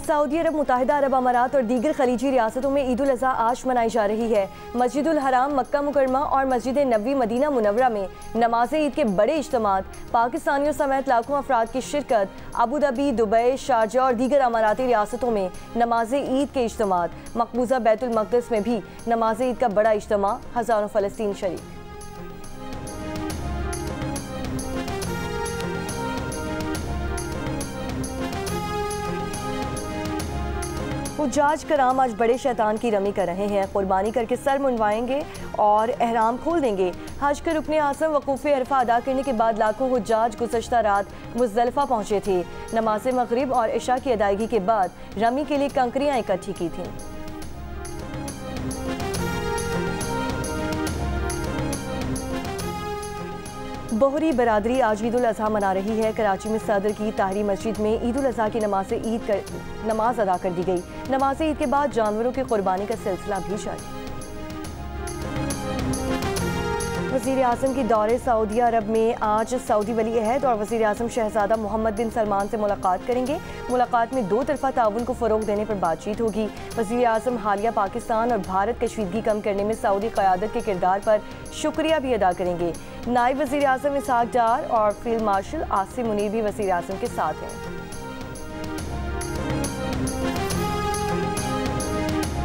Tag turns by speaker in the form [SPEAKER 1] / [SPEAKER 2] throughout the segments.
[SPEAKER 1] Saudi अरब, मुत्तहिदा अरब अमारात और दीगर खलीजी रियासतों में ईद उल अज़हा आज मनाई जा रही है। मस्जिदुल हराम, मक्का मुकरमा और मस्जिद नबवी मदीना मुनव्वरा में नमाज ईद के बड़े इज्तिमात, पाकिस्तानियों समेत लाखों अफराद की शिरकत। अबू धाबी, दुबई, शारजा और दीगर अमाराती रियासतों में नमाज ईद के इज्तिमात। मकबूजा बैतुल मक़दिस में भी नमाज ईद का बड़ा इज्तिमा, हज़ारों फ़लस्तीनी शरीक। हुज्जाज कराम आज बड़े शैतान की रमी कर रहे हैं। कुर्बानी करके सर मुंडवाएंगे और एहराम खोल देंगे। हज के रुकने आज़म वक़ूफ़े अरफा अदा करने के बाद लाखों हुज्जाज गुज़श्ता रात मुज़दलिफ़ा पहुँचे थे। नमाज़ मग़रिब और इशा की अदायगी के बाद रमी के लिए कंकरियाँ इकट्ठी की थीं। बोहरी बरादरी आज ईद उल अज़हा मना रही है। कराची में सदर की ताहरी मस्जिद में ईद उल अज़हा की नमाज अदा कर दी गई। नमाज ईद के बाद जानवरों की कुर्बानी का सिलसिला भी जारी। वज़ीर आज़म की दौरे सऊदी अरब में आज सऊदी वली अहद और वज़ीर आज़म शहज़ादा मोहम्मद बिन सलमान से मुलाकात करेंगे। मुलाकात में दो तरफ़ा ताउन को फ़रोग़ देने पर बातचीत होगी। वज़ीर आज़म हालिया पाकिस्तान और भारत कशीदगी कम करने में सऊदी क़यादत के किरदार पर शुक्रिया भी अदा करेंगे। नायब वज़ीर आज़म इसहाक डार और फील्ड मार्शल आसिम मुनीर भी वज़ीर आज़म के साथ हैं।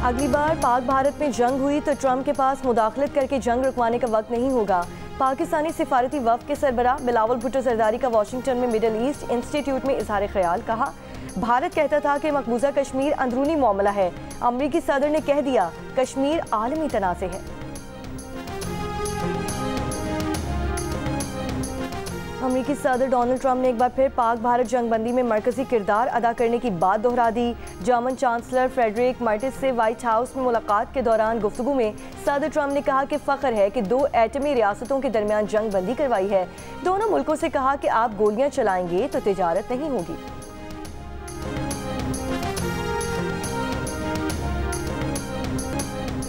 [SPEAKER 1] अगली बार पाक भारत में जंग हुई तो ट्रंप के पास मुदाखलत करके जंग रुकवाने का वक्त नहीं होगा। पाकिस्तानी सिफारती वफ़द के सरबराह बिलावल भुट्टो ज़रदारी का वाशिंगटन में मिडल ईस्ट इंस्टीट्यूट में इजहार ख्याल। कहा, भारत कहता था कि मकबूजा कश्मीर अंदरूनी मामला है। अमरीकी सदर ने कह दिया कश्मीर आलमी तनाज़े है। अमरीकी सदर डोनाल्ड ट्रंप ने एक बार फिर पाक भारत जंगबंदी में मरकजी किरदार अदा करने की बात दोहरा दी। जर्मन चांसलर फ्रेडरिक मर्टिस से व्हाइट हाउस में मुलाकात के दौरान गुफ्तगू में सदर ट्रंप ने कहा कि फ़ख्र है कि दो एटमी रियासतों के दरमियान जंगबंदी करवाई है। दोनों मुल्कों से कहा कि आप गोलियां चलाएंगे तो तिजारत नहीं होगी।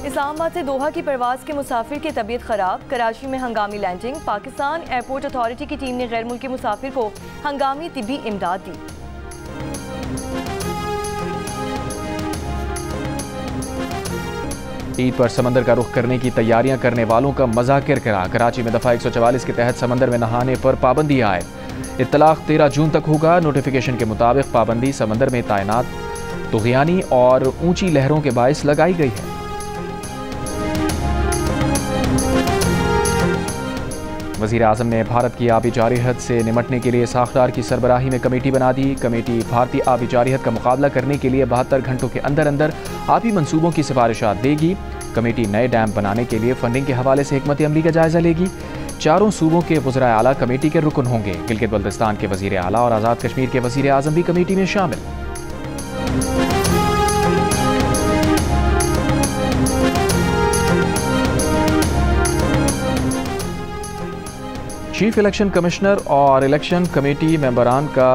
[SPEAKER 1] इस्लामाबाद से दोहा की परवाज़ के मुसाफिर की तबीयत ख़राब, कराची में हंगामी लैंडिंग। पाकिस्तान एयरपोर्ट अथॉरिटी की टीम ने गैर मुल्की मुसाफिर को हंगामी तिब्बी इमदाद दी।
[SPEAKER 2] ईद पर समंदर का रुख करने की तैयारियां करने वालों का मजाकिर करा। कराची में दफ़ा 144 के तहत समंदर में नहाने पर पाबंदी आयद। इत्तलाक 13 जून तक होगा। नोटिफिकेशन के मुताबिक पाबंदी समंदर में तैनात तुग़यानी और ऊंची लहरों के बायस लगाई गई है। वज़ीर आज़म ने भारत की आबी जारिहत से निमटने के लिए साख्तार की सरबराही में कमेटी बना दी। कमेटी भारतीय आबी जारिहत का मुकाबला करने के लिए 72 घंटों के अंदर अंदर आबी मंसूबों की सिफारिशात देगी। कमेटी नए डैम बनाने के लिए फंडिंग के हवाले से हिकमत अमली का जायजा लेगी। चारों सूबों के वज़राए आला कमेटी के रुकन होंगे। गिलगित बल्तिस्तान के वज़ीर आला और आज़ाद कश्मीर के वज़ीर आज़म भी कमेटी में शामिल। चीफ इलेक्शन कमिश्नर और इलेक्शन कमेटी मेंबरान का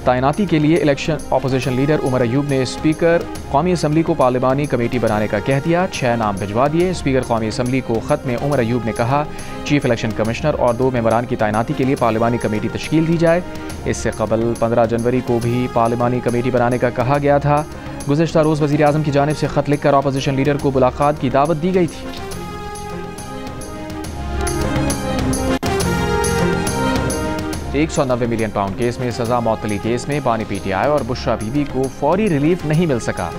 [SPEAKER 2] तैनाती के लिए election opposition leader Umar Ayub ने स्पीकर कौमी असम्बली को पार्लिमानी कमेटी बनाने का कह दिया। 6 नाम भिजवा दिए। स्पीकर कौमी असम्बली को ख़त में उमर अयूब ने कहा, चीफ इलेक्शन कमिश्नर और 2 मेंबरान की तैनाती के लिए पार्लिमानी कमेटी तश्कील दी जाए। इससे कबल 15 जनवरी को भी पार्लिमानी कमेटी बनाने का कहा गया था। गुज़श्ता रोज़ वज़ीर आज़म की जानिब से ख़त लिखकर अपोजिशन लीडर को मुलाकात की दावत दी गई थी। 190 मिलियन पाउंड केस में सजा मौतली केस में बानी पीटीआई और बुशरा बीबी को फौरी रिलीफ नहीं मिल सका।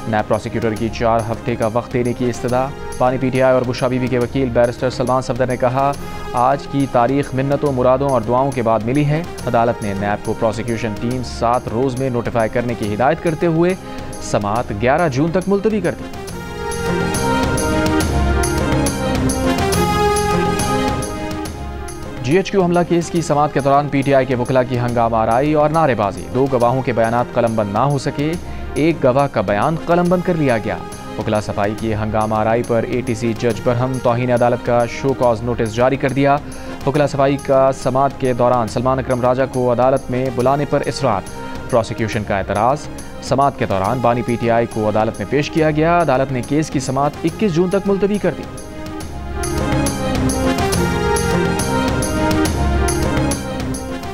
[SPEAKER 2] नैब प्रोसिक्यूटर की 4 हफ्ते का वक्त देने की इस्तदा। बानी पीटीआई और बुशरा बीबी के वकील बैरिस्टर सलमान सफदर ने कहा, आज की तारीख मिन्नतों, मुरादों और दुआओं के बाद मिली है। अदालत ने नैब को प्रोसिक्यूशन टीम 7 रोज़ में नोटिफाई करने की हिदायत करते हुए समाअत 11 जून तक मुलतवी कर दी। GHQ हमला केस की समाअत के दौरान पीटीआई के वकला की हंगामा आराई और नारेबाजी। 2 गवाहों के बयानात कलमबंद ना हो सके। 1 गवाह का बयान कलमबंद कर लिया गया। वकला सफाई की हंगामा आराई पर ATC जज बरहम तौहीन अदालत का शो कॉज नोटिस जारी कर दिया। वकला सफाई का समाअत के दौरान सलमान अकरम राजा को अदालत में बुलाने पर इसरार। प्रोसिक्यूशन का एतराज़। समाअत के दौरान बानी पीटीआई को अदालत में पेश किया गया। अदालत ने केस की समाअत 21 जून तक मुलतवी कर दी।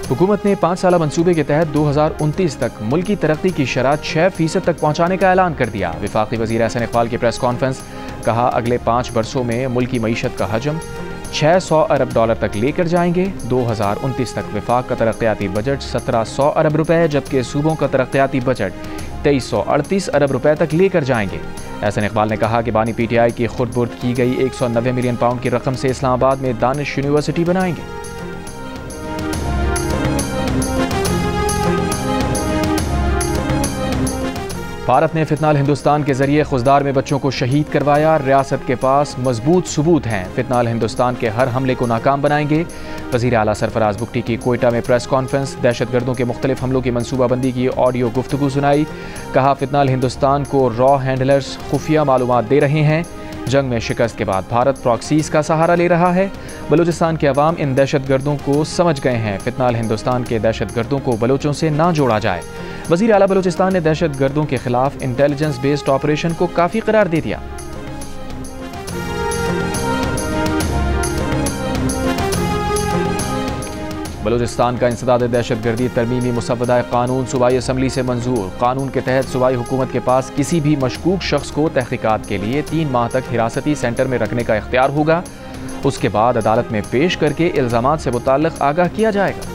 [SPEAKER 2] हुकूमत ने 5 साला मंसूबे के तहत 2029 तक मुल्क की तरक्की की शरह 6% तक पहुँचाने का ऐलान कर दिया। वफाकी वज़ीर एहसन इकबाल की प्रेस कॉन्फ्रेंस, कहा अगले 5 बरसों में मुल्क की मईशत का हजम 600 अरब डॉलर तक लेकर जाएंगे। 2029 तक वफाक का तरक्याती बजट 1700 अरब रुपए, जबकि सूबों का तरक्याती बजट 2338 अरब रुपए तक लेकर जाएंगे। एहसन इकबाल ने कहा कि बानी PTI की खुद बुर्द की गई 190 मिलियन पाउंड की रकम से इस्लामाबाद में दानिश यूनिवर्सिटी बनाएंगे। भारत ने फितनाल हिंदुस्तान के जरिए खुजदार में बच्चों को शहीद करवाया। रियासत के पास मजबूत सबूत हैं, फितनाल हिंदुस्तान के हर हमले को नाकाम बनाएंगे। वज़ीर आला सरफराज बुगटी की कोयटा में प्रेस कॉन्फ्रेंस, दहशतगर्दों के मुख्तलिफ हमलों की मनसूबाबंदी की ऑडियो गुफ्तगू सुनाई। कहा फितनाल हिंदुस्तान को रॉ हैंडलर्स खुफिया मालूमात दे रहे हैं। जंग में शिकस्त के बाद भारत प्रॉक्सीज का सहारा ले रहा है। बलूचिस्तान के अवाम इन दहशतगर्दों को समझ गए हैं। फितनाल हिंदुस्तान के दहशतगर्दों को बलोचों से ना जोड़ा जाए। वज़ीर आला बलूचिस्तान ने दहशतगर्दों के खिलाफ इंटेलिजेंस बेस्ड ऑपरेशन को काफ़ी करार दे दिया। बलूचिस्तान का इंसदाद दहशतगर्दी तरमीमी मुसव्वदा कानून सूबाई असम्बली से मंजूर। कानून के तहत सूबाई हुकूमत के पास किसी भी मशकूक शख्स को तहकीकात के लिए 3 माह तक हिरासती सेंटर में रखने का इख्तियार होगा। उसके बाद अदालत में पेश करके इल्ज़ामात से मुताल्लिक़ आगाह किया जाएगा।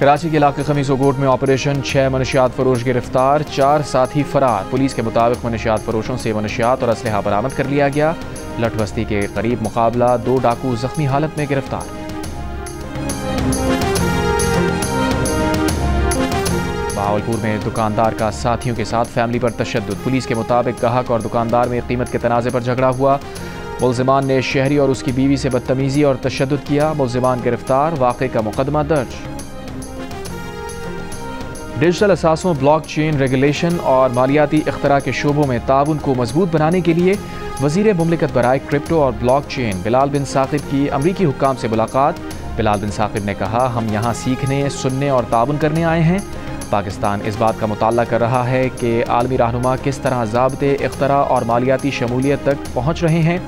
[SPEAKER 2] कराची के इलाके खमीसो गोट में ऑपरेशन, 6 मनशियात फरोश गिरफ्तार, 4 साथी फरार। पुलिस के मुताबिक मनशियात फरोशों से मनशियात और असलहा बरामद कर लिया गया। लठ बस्ती के करीब मुकाबला, 2 डाकू जख्मी हालत में गिरफ्तार। बहावलपुर में दुकानदार का साथियों के साथ फैमिली पर तशद्दुद। पुलिस के मुताबिक गाहक और दुकानदार में कीमत के तनाज़े पर झगड़ा हुआ। मुल्ज़िमान ने शहरी और उसकी बीवी से बदतमीजी और तशद्दुद किया। मुल्ज़िमान गिरफ्तार, वाक़े का मुकदमा दर्ज। डिजिटल असासों, ब्लॉकचेन रेगुलेशन और मालियाती इख्तरा के शोबों में ताउन को मजबूत बनाने के लिए वज़ीर मुमलिकत बराए क्रिप्टो और ब्लॉकचेन बिलाल बिन साकिब की अमरीकी हुक्काम से मुलाकात। बिलाल बिन साकिब ने कहा, हम यहाँ सीखने, सुनने और ताउन करने आए हैं। पाकिस्तान इस बात का मुताला कर रहा है कि आलमी रहनुमा किस तरह ज़ाब्ते, इख्तरा और मालियाती शमूलियत तक पहुँच रहे हैं।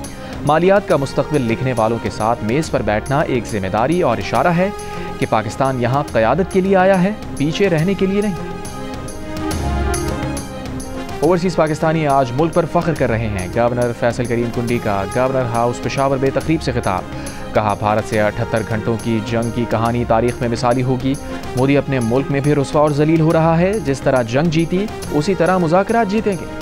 [SPEAKER 2] मालियात का मुस्तकबिल लिखने वालों के साथ मेज़ पर बैठना एक जिम्मेदारी और इशारा है कि पाकिस्तान यहाँ क़यादत के लिए आया है, पीछे रहने के लिए नहीं। ओवरसीज़ पाकिस्तानी आज मुल्क पर फ़ख्र कर रहे हैं। गवर्नर फैसल करीम कुंडी का गवर्नर हाउस पेशावर में तकरीब से खिताब। कहा, भारत से 78 घंटों की जंग की कहानी तारीख में मिसाली होगी। मोदी अपने मुल्क में भी रुस्वा और जलील हो रहा है। जिस तरह जंग जीती, उसी तरह मुज़ाकरात जीतेंगे।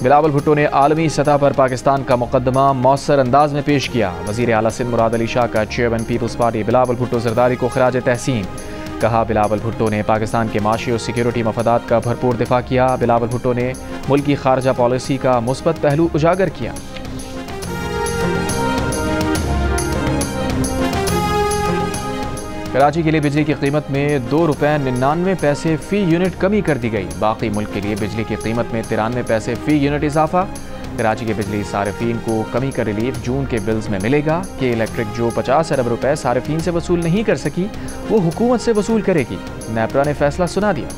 [SPEAKER 2] बिलावल भुट्टो ने आलमी सतह पर पाकिस्तान का मुकदमा मौसर अंदाज में पेश किया। वज़ीर आला सिंध मुराद अली शाह का चेयरमैन पीपल्स पार्टी बिलावल भुट्टो जरदारी को खराज तहसीन। कहा, बिलावल भुट्टो ने पाकिस्तान के माशी और सिक्योरिटी मफादात का भरपूर दिफा किया। बिलावल भुट्टो ने मुल्क की खारजा पॉलिसी का मुस्बत पहलू उजागर किया। कराची के लिए बिजली की कीमत में 2 रुपये 99 पैसे फ़ी यूनिट कमी कर दी गई। बाकी मुल्क के लिए बिजली की कीमत में 93 पैसे फ़ी यूनिट इजाफा। कराची के बिजली सारिफीन को कमी का रिलीफ जून के बिल्स में मिलेगा। कि इलेक्ट्रिक जो 50 अरब रुपए सारिफीन से वसूल नहीं कर सकी, वो हुकूमत से वसूल करेगी। नेपरा ने फैसला सुना दिया।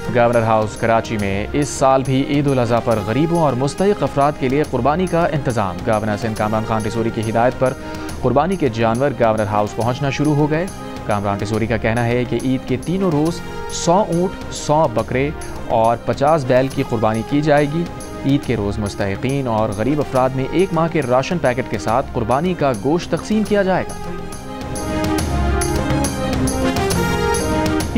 [SPEAKER 2] गवर्नर हाउस कराची में इस साल भी ईद उल अज़हा पर गरीबों और मुस्तहिक अफराद के लिए कुर्बानी का इंतजाम। गवर्नर सिंध कामरान खान टिसोरी की हिदायत पर कुर्बानी के जानवर गवर्नर हाउस पहुंचना शुरू हो गए। कामरान टिसोरी का कहना है कि ईद के तीनों रोज़ 100 ऊँट, 100 बकरे और 50 बैल की कुर्बानी की जाएगी। ईद के रोज़ मुस्तहिकीन और गरीब अफराद में 1 माह के राशन पैकेट के साथ कुर्बानी का गोश्त तकसीम किया जाएगा।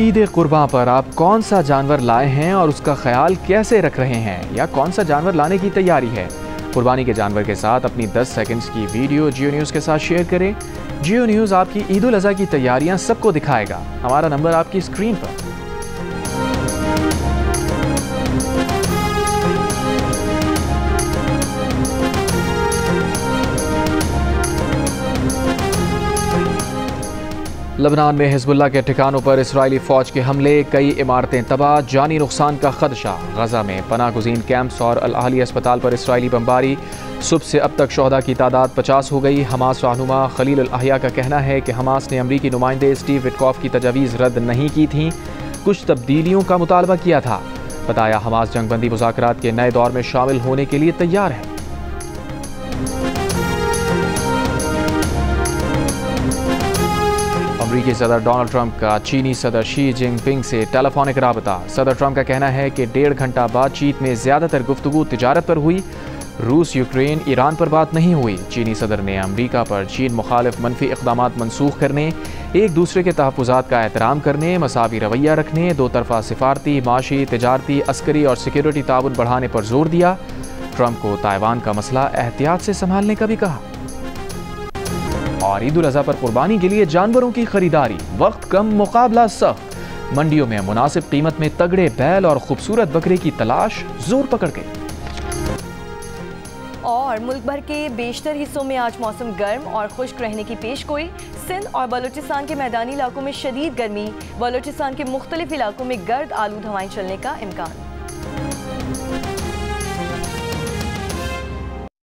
[SPEAKER 2] ईद कुर्बान पर आप कौन सा जानवर लाए हैं और उसका ख्याल कैसे रख रहे हैं, या कौन सा जानवर लाने की तैयारी है? कुर्बानी के जानवर के साथ अपनी 10 सेकंड्स की वीडियो जियो न्यूज़ के साथ शेयर करें। जियो न्यूज़ आपकी ईद उल अज़हा की तैयारियां सबको दिखाएगा। हमारा नंबर आपकी स्क्रीन पर। लबनान में हिज़्बुल्लाह के ठिकानों पर इस्राइली फ़ौज के हमले, कई इमारतें तबाह, जानी नुकसान का खदशा। गज़ा में पनाह गुज़ीन कैंप्स और अल अहली अस्पताल पर इस्राइली बमबारी। सुबह से अब तक शोहदा की तादाद 50 हो गई। हमास रहनुमा खलील अल अहया का कहना है कि हमास ने अमरीकी नुमाइंदे स्टीव विटकॉफ की तजावीज़ रद्द नहीं की थीं, कुछ तब्दीलियों का मुतालबा किया था। बताया हमास जंगबंदी मुज़ाकरात के नए दौर में शामिल होने के लिए तैयार है। अमरीकी सदर डोनाल्ड ट्रंप का चीनी सदर शी जिनपिंग से टेलीफोनिक राबता। सदर ट्रंप का कहना है कि 1.5 घंटा बातचीत में ज़्यादातर गुफ्तगू तिजारत पर हुई। रूस, यूक्रेन, ईरान पर बात नहीं हुई। चीनी सदर ने अमरीका पर चीन मुखालिफ मनफी इक़दामात मनसूख करने, एक दूसरे के तहफ़्फ़ुज़ात का एहतराम करने, मसावी रवैया रखने, दो तरफ़ा सिफारती, माशी, तिजारती, अस्करी और सिक्योरिटी ताउन बढ़ाने पर जोर दिया। ट्रंप को ताइवान का मसला एहतियात से संभालने का भी कहा। और ईद उल अज़हा पर कुर्बानी के लिए जानवरों की खरीदारी, वक्त कम, मुकाबला सख्त। मंडियों में मुनासिब कीमत में तगड़े बैल और खूबसूरत बकरे की तलाश जोर पकड़ गई।
[SPEAKER 1] और मुल्क भर के बेशतर हिस्सों में आज मौसम गर्म और खुश्क रहने की पेशगोई। सिंध और बलूचिस्तान के मैदानी इलाकों में शदीद गर्मी, बलूचिस्तान के मुख्तलिफ इलाकों में गर्द आलूद हवाएं चलने का इम्कान।